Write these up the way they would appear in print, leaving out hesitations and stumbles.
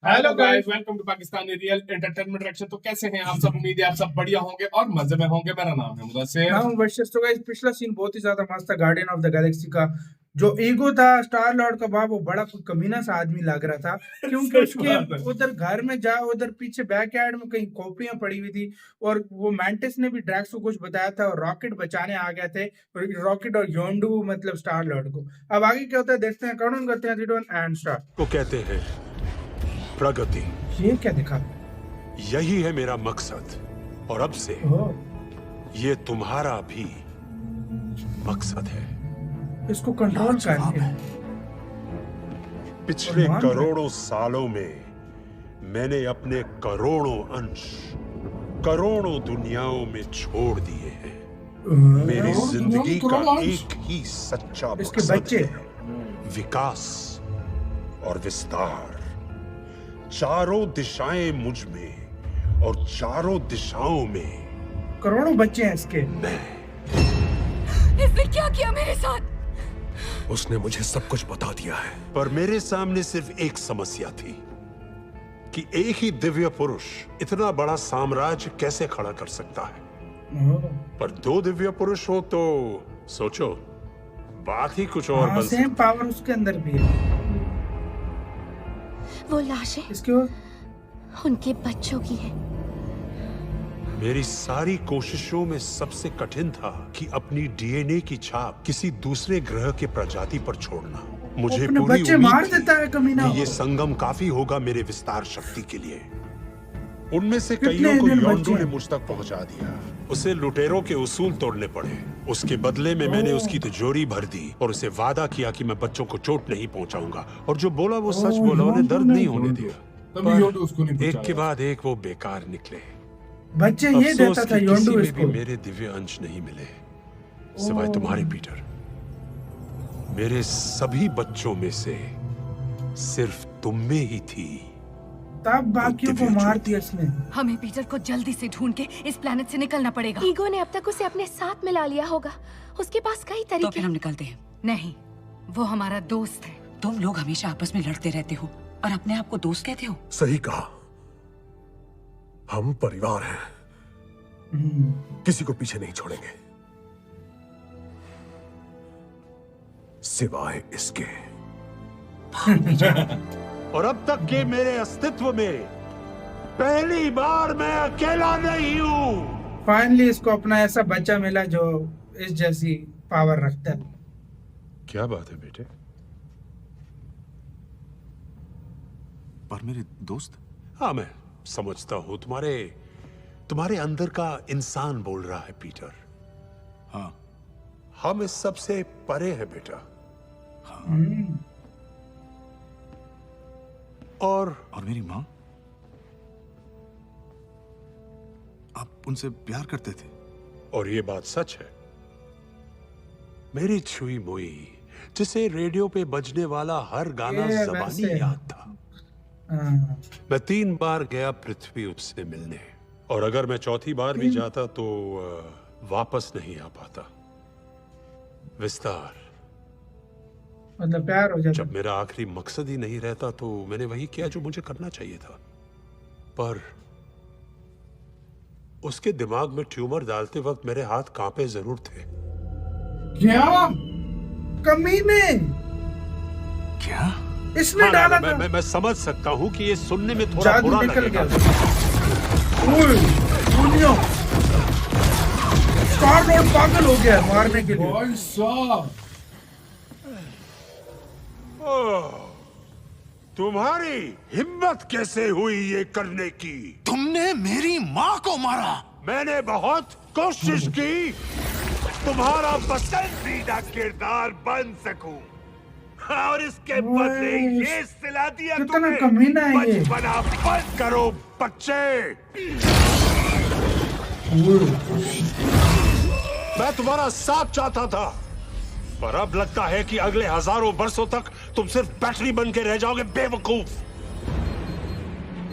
Hello guys, welcome to Pakistani real entertainment reaction. तो कैसे हैं आप सब? उम्मीद है आप सब बढ़िया होंगे और मजे में होंगे। मेरा नाम है मुदस्सिर। मैं हूं बशीर। तो गाइस पिछला सीन बहुत ही ज्यादा मस्त था। गार्डियन ऑफ द गैलेक्सी का जो ईगो था स्टार लॉर्ड का बाप, वो बड़ा कमीना सा आदमी लग रहा था, क्योंकि उसके उधर घर में जा उधर पीछे बैकयार्ड में कहीं कॉपियां पड़ी हुई थी और वो मैंटिस ने भी ड्रैक्स को कुछ बताया था और रॉकेट बचाने आ गए थे। रॉकेट और योंडू मतलब स्टार लॉर्ड को। अब आगे क्या होता है देखते हैं। काउंट करते हैं 3 2 1 एंड स्टार्ट। को कहते हैं प्रगति। ये क्या दिखा? यही है मेरा मकसद और अब से ये तुम्हारा भी मकसद है। इसको कंट्रोल करके पिछले करोड़ों सालों में मैंने अपने करोड़ों अंश करोड़ों दुनियाओं में छोड़ दिए हैं। मेरी जिंदगी का एक ही सच्चा मकसद है, विकास और विस्तार। चारों दिशाएं मुझ में और चारों दिशाओं में करोड़ों बच्चे हैं इसके। इसने क्या किया मेरे साथ? उसने मुझे सब कुछ बता दिया है, पर मेरे सामने सिर्फ एक समस्या थी कि एक ही दिव्य पुरुष इतना बड़ा साम्राज्य कैसे खड़ा कर सकता है। पर 2 दिव्य पुरुष हो तो सोचो, बात ही कुछ और बन सेम पावर उसके अंदर भी है। वो लाशें इसके उनके बच्चों की है। मेरी सारी कोशिशों में सबसे कठिन था कि अपनी डीएनए की छाप किसी दूसरे ग्रह के प्रजाति पर छोड़ना। मुझे पूरी बच्चे उम्मीद मार थी देता है कमीना। कि ये संगम काफी होगा मेरे विस्तार शक्ति के लिए। उनमें से कईयों को योंडू ने मुझ तक पहुंचा दिया। उसे लुटेरों के उसूल तोड़ने पड़े। उसके बदले में मैंने उसकी तिजोरी भर दी और उसे वादा किया कि मैं बच्चों को चोट नहीं पहुंचाऊंगा। और जो बोला वो सच बोला, उन्हें दर्द नहीं होने दिया। एक के बाद एक वो बेकार निकले। बच्चे ये देता था योंडू इसको। भी मेरे दिव्य अंश नहीं मिले सिवाय तुम्हारे पीटर। मेरे सभी बच्चों में से सिर्फ तुम में ही थी। तब बाकियों को मार दिया इसने। हमें पीटर को जल्दी से ढूंढ के इस प्लेनेट से निकलना पड़ेगा। ईगो ने अब तक उसे अपने साथ मिला लिया होगा। उसके पास कई तरीके। तो फिर हम निकलते हैं। नहीं, वो हमारा दोस्त है। तुम लोग हमेशा आपस में लड़ते रहते हो और अपने आप को दोस्त कहते हो। सही कहा, हम परिवार हैं, किसी को पीछे नहीं छोड़ेंगे सिवाय इसके। और अब तक के मेरे अस्तित्व में पहली बार मैं अकेला नहीं हूं। फाइनली इसको अपना ऐसा बच्चा मिला जो इस जैसी पावर रखता है। क्या बात है बेटे? पर मेरे दोस्त। हाँ, मैं समझता हूं तुम्हारे अंदर का इंसान बोल रहा है पीटर। हाँ, हम इस सब से परे है बेटा। और मेरी माँ, आप उनसे प्यार करते थे। और ये बात सच है। मेरी छुई मुई, जिसे रेडियो पे बजने वाला हर गाना ज़बानी याद था। मैं 3 बार गया पृथ्वी उससे मिलने, और अगर मैं चौथी बार भी जाता तो वापस नहीं आ पाता। विस्तार मतलब प्यार हो जाता। जब मेरा आखिरी मकसद ही नहीं रहता तो मैंने वही किया जो मुझे करना चाहिए था। पर उसके दिमाग में ट्यूमर डालते वक्त मेरे हाथ कांपे जरूर थे। क्या कमीने? क्या इसने डाला था? मैं समझ सकता हूँ कि ये सुनने में थोड़ा बुरा लगेगा। स्टार लॉर्ड पागल हो गया मारने के लिए। तुम्हारी हिम्मत कैसे हुई ये करने की? तुमने मेरी माँ को मारा। मैंने बहुत कोशिश की तुम्हारा पसंदीदा किरदार बन सकूं, और इसके बदले ये सिला दिया तुम्हें। कमीना है ये। बचपना बंद करो बच्चे। मैं तुम्हारा साथ चाहता था, पर अब लगता है कि अगले हजारों वर्षों तक तुम सिर्फ बैटरी बन के रह जाओगे, बेवकूफ।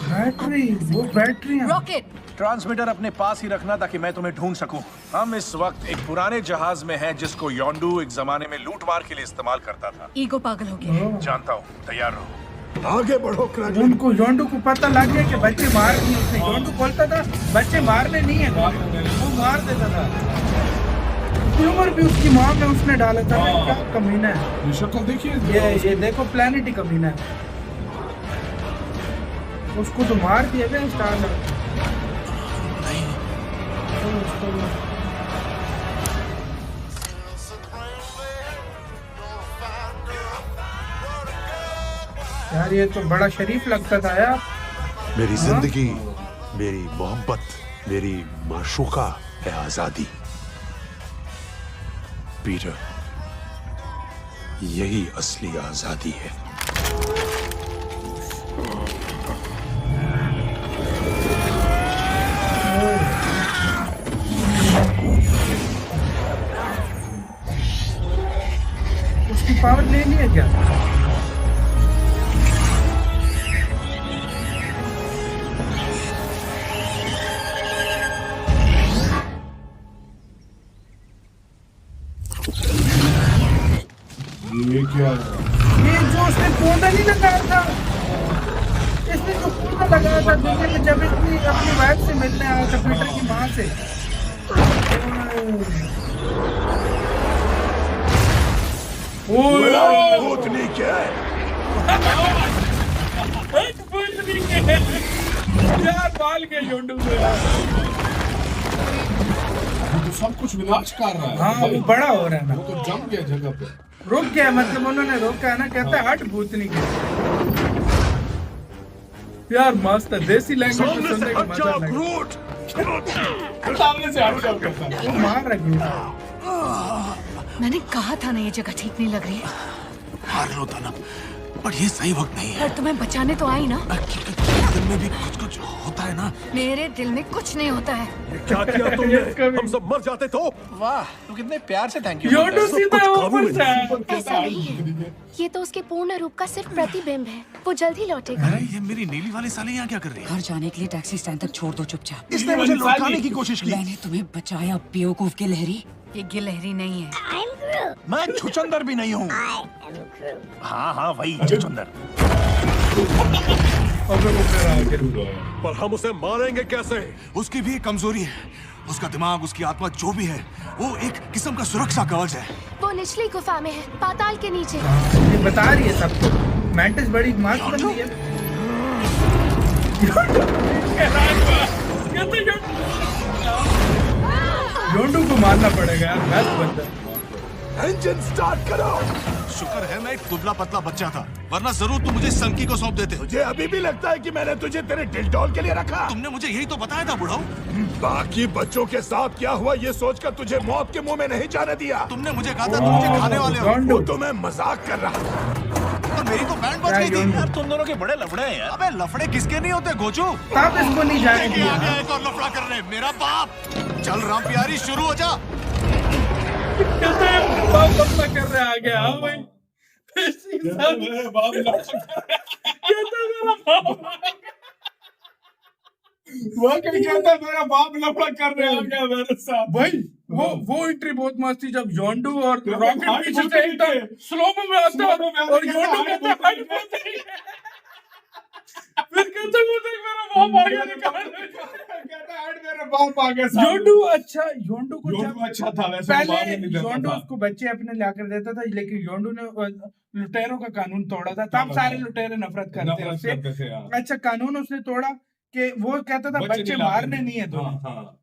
बैटरी? वो बैटरी है। रॉकेट ट्रांसमीटर अपने पास ही रखना ताकि मैं तुम्हें ढूंढ सकूं। हम इस वक्त एक पुराने जहाज में हैं जिसको योंडू एक जमाने में लूटमार के लिए इस्तेमाल करता था। ईगो पागल हो गया है। जानता हूँ, तैयार रहो। आगे बढ़ो क्रांति। उनको योंडू को पता लग गया कि बच्चे मार दिए उसने। योंडू बोलता था बच्चे मारने नहीं है, वो मार देता था। ट्यूमर भी उसकी माँ में उसने डाला था। क्या कमीना है ये शक्ल देखिए, ये देखो प्लेनेट ही कमीना है। उसको तो मार दिया गया स्टार ने। यार ये तो बड़ा शरीफ लगता था यार। मेरी जिंदगी, मेरी मोहब्बत, मेरी माशूका है आजादी। पीटर, यही असली आजादी है। उसकी पावर ले लिया क्या? ये क्या है? ये जो उसने पौधा नहीं लगाया था, इसने जो पौधा लगाया था दुनिया में जब इतनी अपनी वाइफ से मिलने आया था पीटर की माँ से। भूतनी क्या है? यार बाल के योंडू को यार। वो तो सब कुछ विनाश कर रहा है। हाँ वो बड़ा हो रहा है ना। वो तो जम गया जगह पे। रुक गया, मतलब उन्होंने रोका है ना, कहता है हट भूतनी के। यार मस्त है, देसी लैंग्वेज में सुनने का मजा लगा। सामने से हट जाओ कहता है। वो मार रही है। मैंने कहा था ना ये जगह ठीक नहीं लग रही। हार लो दानव, पर ये सही वक्त नहीं है। पर तुम्हें बचाने तो आई ना। दिल में भी कुछ कुछ होता है ना। मेरे दिल में कुछ नहीं होता है। क्या किया तुमने? हम सब मर जाते तो। वाह, तू कितने प्यार से थैंक यू योंडू सीधा ऊपर से आया। ऐसा नहीं है, ये तो उसके पूर्ण रूप का सिर्फ प्रतिबिंब है। वो जल्द ही लौटेगा। अरे ये मेरी नीली वाली साले यहाँ क्या कर रही है? घर जाने के लिए टैक्सी स्टैंड तक छोड़ दो चुपचाप। इसने मुझे लौटाने की कोशिश की। मैंने तुम्हें बचाया बेवकूफ के लहरी। ये गिलहरी नहीं है। मैं छुचंदर भी नहीं हूँ। हाँ वही छुचंदर। पर हम उसे मारेंगे कैसे? उसकी भी एक कमजोरी है। उसका दिमाग, उसकी आत्मा जो भी है, वो एक किस्म का सुरक्षा कवच है। वो निचली गुफा में है, पाताल के नीचे। ये बता रही है सबको। मैंटिस बड़ी मास्क बन रही है। योंडू को मारना पड़ेगा यार, मस्त बंदा। इंजन स्टार्ट करो। शुक्र है मैं एक दुबला पतला बच्चा था, वरना जरूर तुम मुझे संकी को सौंप देते। मुझे अभी भी लगता है कि मैंने तुझे तेरे डिलडॉल के लिए रखा। तुमने मुझे यही तो बताया था बुढ़ाऊ। बाकी बच्चों के साथ क्या हुआ ये सोचकर तुझे मौत के मुंह में नहीं जाने दिया। तुमने मुझे कहा था तुम मुझे खाने वाले हो। वो तो मैं मजाक कर रहा था। और मेरी तो बैंड बज गई थी। यार तुम दोनों के बड़े लफड़े हैं यार। अबे लफड़े किसके नहीं होते गोचू? तब इसको नहीं जाने देखिए, आ गया एक और लफड़ा करने, मेरा बाप। चल राम प्यारी शुरू हो जा। कर रहा आ गया। हाँ भाई मेरे बाप वो कहीं कहता है मेरा बाप लफड़ा कर रहे आ गया मेरे साथ। भाई वो एंट्री बहुत मस्त थी जब योंडू और रॉकेट पीछे से एकदम स्लो में आता है और योंडू कहता है हट भूतनी। फिर कहता है मेरा बाप आ गया, कहता है हट मेरा बाप आ गया। योंडू अच्छा, योंडू को योंडू अच्छा था वैसे। पहले योंडू उसको बच्चे अपने लाकर देता था, लेकिन योंडू ने लुटेरों का कानून तोड़ा था। तब सारे लुटेरे नफरत करते उससे। अच्छा कानून उसने तोड़ा कि वो कहता था बच्चे मारने नहीं है। तो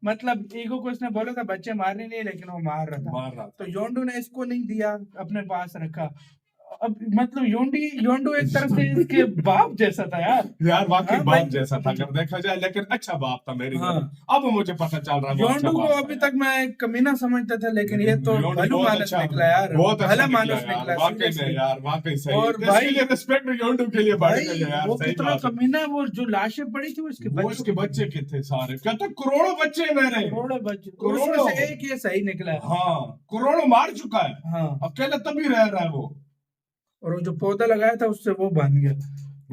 मतलब ईगो को उसने बोला था बच्चे मारने नहीं है, लेकिन वो मार रहा था। तो योंडू ने इसको नहीं दिया, अपने पास रखा। अब मतलब योंडू एक तरफ से इसके बाप जैसा था यार वाकई बाप जैसा था अगर देखा जाए, लेकिन अच्छा बाप था मेरी। अब मुझे पता चल रहा है योंडू को अभी तक मैं कमीना समझता था, लेकिन ये तो भला मानस निकला यार। बहुत भला मानस निकला वाकई में यार, वाकई सही। और भाई रिस्पेक्ट योंडू के लिए बढ़ गई यार। वो कितना कमीना, वो जो लाशें पड़ी थी उसके बच्चे के थे सारे। कहता करोड़ों बच्चे मेरे, करोड़ों बच्चे, करोड़ों से एक ये सही निकला है। हाँ करोड़ों मार चुका है। हाँ अकेला तभी रह रहा है वो। और वो जो पौधा लगाया था उससे वो बन गया।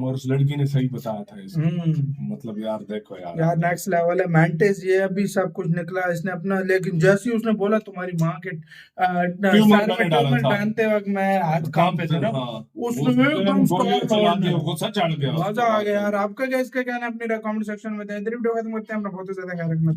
और उस लड़की ने सही बताया था इसको। हम्म। मतलब यार देखो यार यार नेक्स्ट लेवल है। मैंटिस ये अभी सब कुछ निकला इसने अपना, लेकिन जैसे ही उसने बोला तुम्हारी माँ के ट्यूमर मैंने डाला था। डालते वक्त मैं हाथ काम पे था ना, हाँ। उसने एकदम गोली स्टार चला मारने। के गुस्सा चढ़ गया उसको। मजा आ गया यार। आपका क्या इसका कहना है अपने कमेंट सेक्शन में दें। वीडियो खत्म करते हैं। अपना बहुत ज्यादा ख्याल रखना।